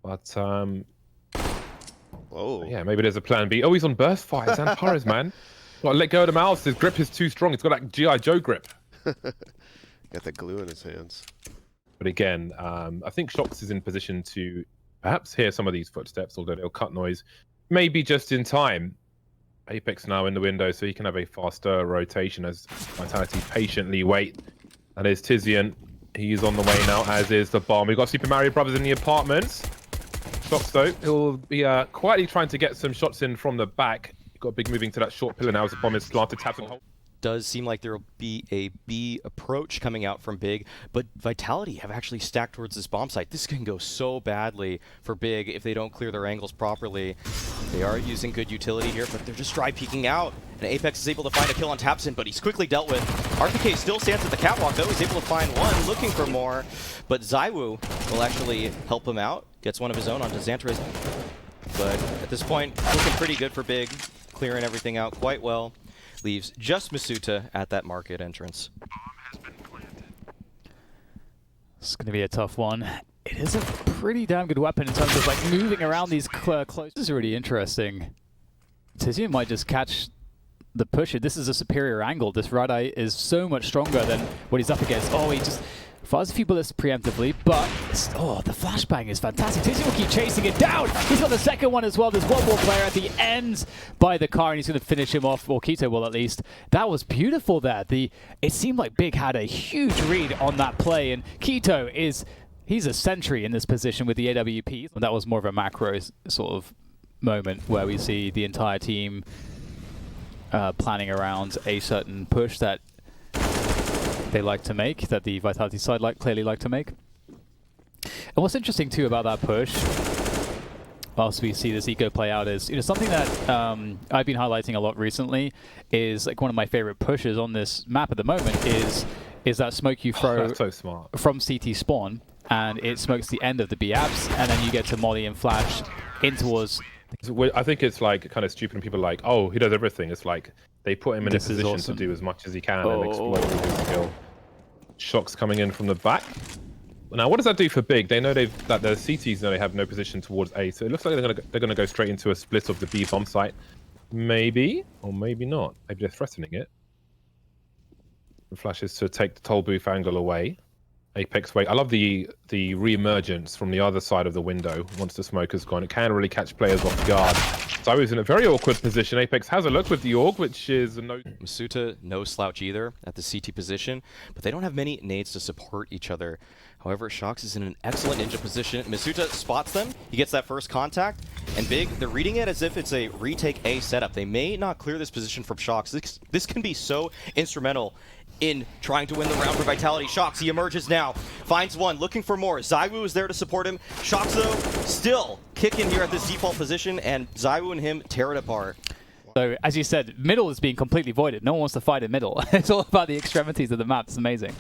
But Oh. yeah, maybe there's a plan B. Oh, he's on burst fire. Zantares, man. Got to let go of the mouse. His grip is too strong. It's got that G.I. Joe grip. Got that glue in his hands. But again, I think Shox is in position to perhaps hear some of these footsteps, although they'll cut noise. Maybe just in time. Apex now in the window, so he can have a faster rotation as Vitality patiently wait. And there's Tizian. He's on the way now, as is the bomb. We've got Super Mario Brothers in the apartments. Shox, though, he'll be quietly trying to get some shots in from the back. Got Big moving to that short pillar now as the bomb is planted. Taps and hold. Does seem like there will be a B approach coming out from Big, but Vitality have actually stacked towards this bomb site. This can go so badly for Big if they don't clear their angles properly. They are using good utility here, but they're just dry peeking out. And Apex is able to find a kill on Tapson, but he's quickly dealt with. RPK still stands at the catwalk, though. He's able to find one, looking for more. But Zywoo will actually help him out. Gets one of his own onto Zantares. But at this point, looking pretty good for Big. Clearing everything out quite well. Leaves just Masuta at that market entrance. It's going to be a tough one. It is a pretty damn good weapon in terms of like moving around these close. This is really interesting. Tizian might just catch the pusher. This is a superior angle. This Red-Eye is so much stronger than what he's up against. Oh, he just fires a few bullets preemptively, but oh, the flashbang is fantastic. Tizian will keep chasing it down. He's got the second one as well. There's one more player at the end by the car, and he's going to finish him off, or Keto will at least. That was beautiful there. It seemed like Big had a huge read on that play, and Keto he's a sentry in this position with the AWP. That was more of a macro sort of moment where we see the entire team planning around a certain push that they like to make, that the Vitality side clearly like to make. And what's interesting too about that push, whilst we see this eco play out, is something that I've been highlighting a lot recently. Is like one of my favorite pushes on this map at the moment is that smoke you throw That's so smart. from CT spawn, and it smokes the end of the B apps, and then you get to molly and flash in towards. I think it's like kind of stupid when people are like, oh, he does everything. It's like they put him in a position to do as much as he can and explode his skill. Shox coming in from the back. Now, what does that do for Big? They know that the CTs know they have no position towards A, so it looks like they're gonna go straight into a split of the B bomb site. Maybe, or maybe not. Maybe they're threatening it. The flashes to take the toll booth angle away. Apex wait. I love the re-emergence from the other side of the window once the smoke has gone. It can really catch players off guard. So I was in a very awkward position. Apex has a look with the AUG, which is a no. Masuta, no slouch either at the CT position, but they don't have many nades to support each other. However, Shox is in an excellent ninja position. Masuta spots them. He gets that first contact. And Big, they're reading it as if it's a retake A setup. They may not clear this position from Shox. This can be so instrumental in trying to win the round for Vitality. Shox, he emerges now. Finds one, looking for more. Zywoo is there to support him. Shox, though, still kicking here at this default position, and Zywoo and him tear it apart. So, as you said, middle is being completely voided. No one wants to fight in middle. It's all about the extremities of the map. It's amazing.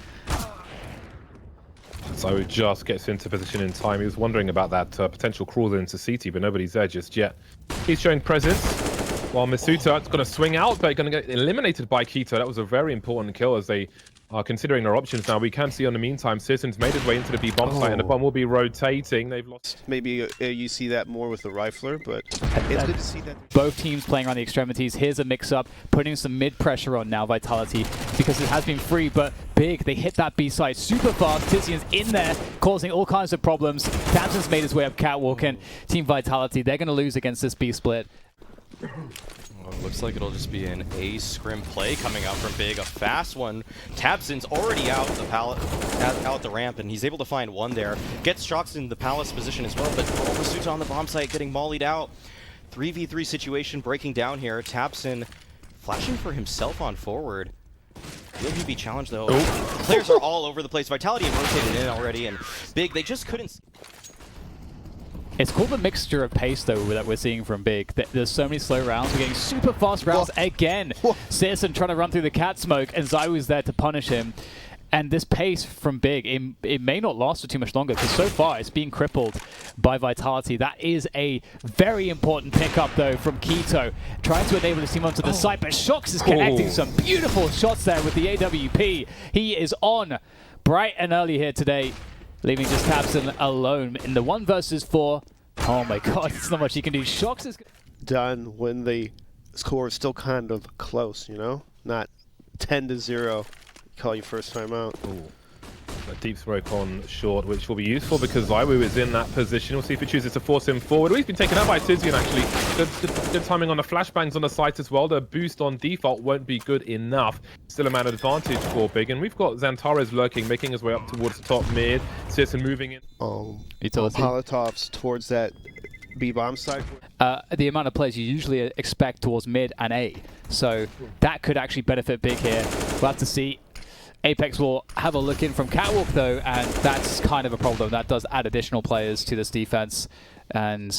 So just gets into position in time. He was wondering about that potential crawl into CT, but nobody's there just yet. He's showing presence, while Masuta is going to swing out, but going to get eliminated by Keto. That was a very important kill as they are considering their options now. We can see on the meantime, Citizen's made his way into the B bomb site, and the bomb will be rotating. They've lost. Maybe you see that more with the rifler, but it's good to see that. Both teams playing on the extremities. Here's a mix-up, putting some mid-pressure on now, Vitality, because it has been free, but Big, they hit that B site super fast. Tizian's in there, causing all kinds of problems. Tamsin's made his way up catwalk, and Team Vitality, they're going to lose against this B split. Well, looks like it'll just be an A scrim play coming out from Big. A fast one. Tabson's already out the ramp, and he's able to find one there. Gets Shox in the palace position as well, but Masuta on the bomb site getting mollied out. 3v3 situation breaking down here. Tabson flashing for himself on forward. Will he be challenged though? The players are all over the place. Vitality have rotated in already, and Big, they just couldn't. It's called the mixture of pace, though, that we're seeing from Big. There's so many slow rounds. We're getting super fast rounds again. Citizen trying to run through the cat smoke, and Zywoo's there to punish him. And this pace from Big, it may not last for too much longer, because so far it's being crippled by Vitality. That is a very important pickup, though, from Keto. Trying to enable his team onto the site, but Shox is connecting some beautiful shots there with the AWP. He is on bright and early here today. leaving just tabseN alone in the 1 versus 4. Oh my god, there's not much he can do. Shox is done when the score is still kind of close, you know? Not 10-0. Call you first time out. Ooh. A deep smoke on short, which will be useful because ZywOo is in that position. We'll see if he chooses to force him forward. He's been taken out by TiZiEN, actually. Good timing on the flashbangs on the site as well. The boost on default won't be good enough. Still a man advantage for Big. And we've got Xantares lurking, making his way up towards the top mid. CSGO moving in. Molotovs towards that B-bomb site. the amount of players you usually expect towards mid and A. So that could actually benefit Big here. We'll have to see. Apex will have a look in from Catwalk though, and that's kind of a problem. That does add additional players to this defense, and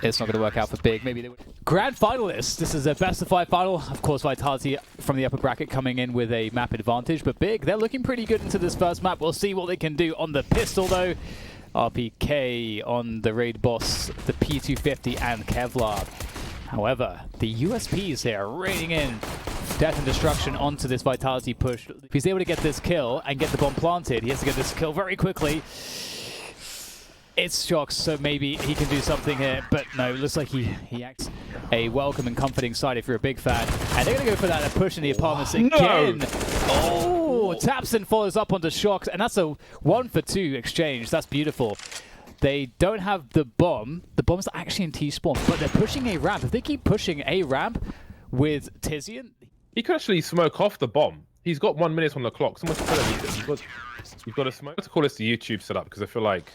it's not going to work out for Big. Maybe they would. Grand finalists. This is a best of 5 final. Of course, Vitality from the upper bracket coming in with a map advantage, but Big, they're looking pretty good into this first map. We'll see what they can do on the pistol though. RPK on the raid boss, the P250 and Kevlar. However, the USPs here raiding in death and destruction onto this Vitality push. If he's able to get this kill and get the bomb planted, he has to get this kill very quickly. It's Shox, so maybe he can do something here, but no, it looks like he acts a welcome and comforting side if you're a Big fan. And they're going to go for that push in the apartments again. No. Oh, tabseN follows up onto Shox, and that's a 1-for-2 exchange. That's beautiful. They don't have the bomb. The bomb's actually in T-spawn, but they're pushing a ramp. If they keep pushing a ramp with TiZiEN, he could actually smoke off the bomb. He's got 1 minute on the clock. Someone's telling me you've got to smoke. Let's call this the YouTube setup because I feel like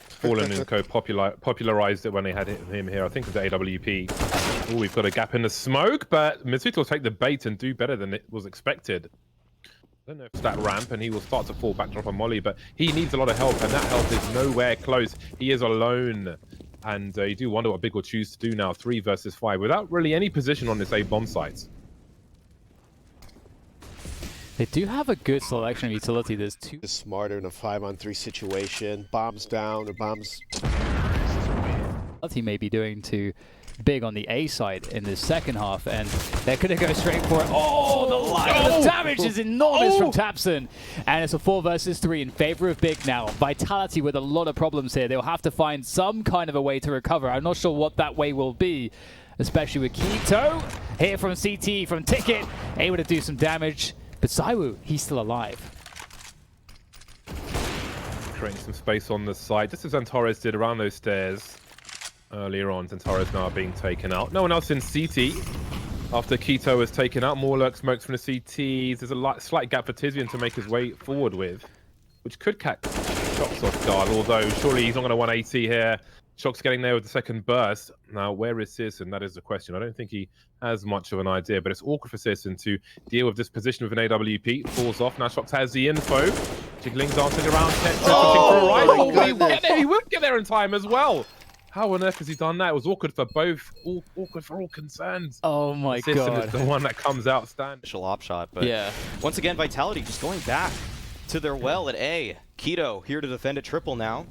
Fallen and Co popularized it when they had him here. I think it was the AWP. Oh, we've got a gap in the smoke, but Mitsuto will take the bait and do better than it was expected. I don't know if it's that ramp, and he will start to fall back, drop a molly, but he needs a lot of help, and that help is nowhere close. He is alone, and you do wonder what Big will choose to do now, 3 versus 5, without really any position on this A bomb site. they do have a good selection of utility. There's two. Is smarter in a 5-on-3 situation. Bombs down or bombs. He may be doing to Big on the A side in the second half, and they're going to go straight for it. Oh, the line of damage is enormous from tabseN, and it's a 4 versus 3 in favor of Big now. Vitality with a lot of problems here. They'll have to find some kind of a way to recover. I'm not sure what that way will be, especially with Keto here from CT, from Ticket, able to do some damage. But ZywOo, he's still alive. Creating some space on the side, just as Xantares did around those stairs earlier on. Xantares now being taken out. No one else in CT. After Keto was taken out, more lurk smokes from the CTs. There's a slight gap for TiZiEN to make his way forward with, which could catch Shox off guard, although surely he's not going to 180 here. Shox getting there with the second burst. Now, where is CSGO? That is the question. I don't think he has much of an idea, but it's awkward for CSGO to deal with this position with an AWP. Falls off. Now Shox has the info. Jiggling, dancing around. He will get there in time as well. How on earth has he done that? It was awkward for both. Awkward for all concerned. Oh my god. CSGO is the one that comes out standing. Initial op shot, but yeah. Once again, Vitality just going back to their well at A. Keto here to defend a triple now.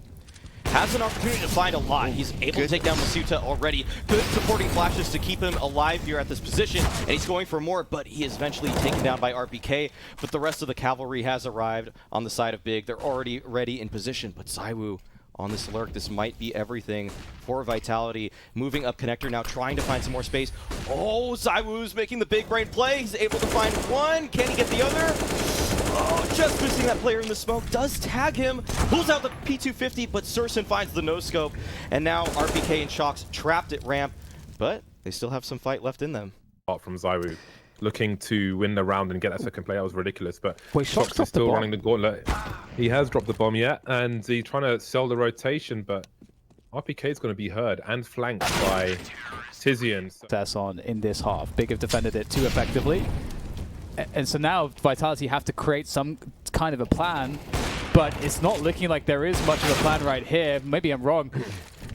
Has an opportunity to find a lot. He's able to take down Masuta already. Good supporting flashes to keep him alive here at this position, and he's going for more, but he is eventually taken down by RPK. But the rest of the cavalry has arrived on the side of Big. They're already ready in position, but ZywOo on this lurk. This might be everything for Vitality. Moving up connector now, trying to find some more space. Oh, ZywOo's making the big brain play. He's able to find one. Can he get the other? Oh, just missing that player in the smoke. Does tag him. Pulls out the P250, but cersei finds the no-scope. And now RPK and Shox trapped at ramp, but they still have some fight left in them. Apart from ZywOo looking to win the round and get that second play, that was ridiculous. But wait, Shox is still running the gauntlet. He has dropped the bomb yet, and he's trying to sell the rotation, but RPK is going to be heard and flanked by TiZiEN. Success on in this half. Big have defended it too effectively. And so now Vitality have to create some kind of a plan, but it's not looking like there is much of a plan right here. Maybe I'm wrong.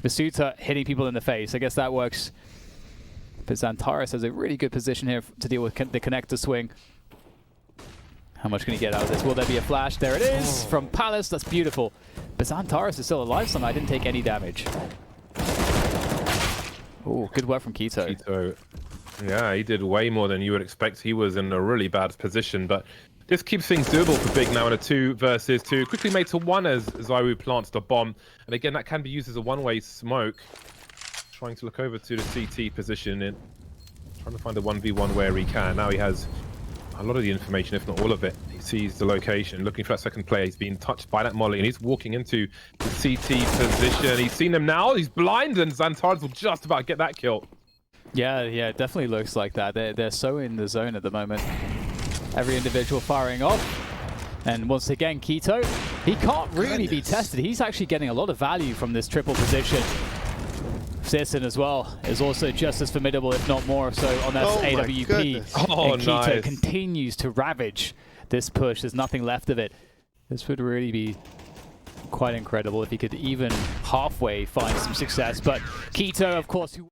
Masuta hitting people in the face. I guess that works. But Xantares has a really good position here to deal with the connector swing. How much can he get out of this? Will there be a flash? There it is from Palace. That's beautiful. But Xantares is still alive somehow. I didn't take any damage. Oh, good work from Keto. Yeah, he did way more than you would expect. He was in a really bad position, but This keeps things doable for Big now in a 2 versus 2. Quickly made to 1 as Zywoo plants the bomb. And again, that can be used as a one-way smoke. Trying to look over to the CT position and trying to find a 1v1 where he can. Now he has a lot of the information, if not all of it. He sees the location, looking for that second player. He's being touched by that molly, and he's walking into the CT position. He's seen them now. He's blind, and Xantards will just about get that kill. Yeah, it definitely looks like that. They're so in the zone at the moment. Every individual firing off. And once again, Keto, he can't really be tested. He's actually getting a lot of value from this triple position. Searson as well is also just as formidable, if not more so, on that AWP. Oh, and Keto nice. continues to ravage this push. There's nothing left of it. This would really be quite incredible if he could even halfway find some success. But Keto, of course, who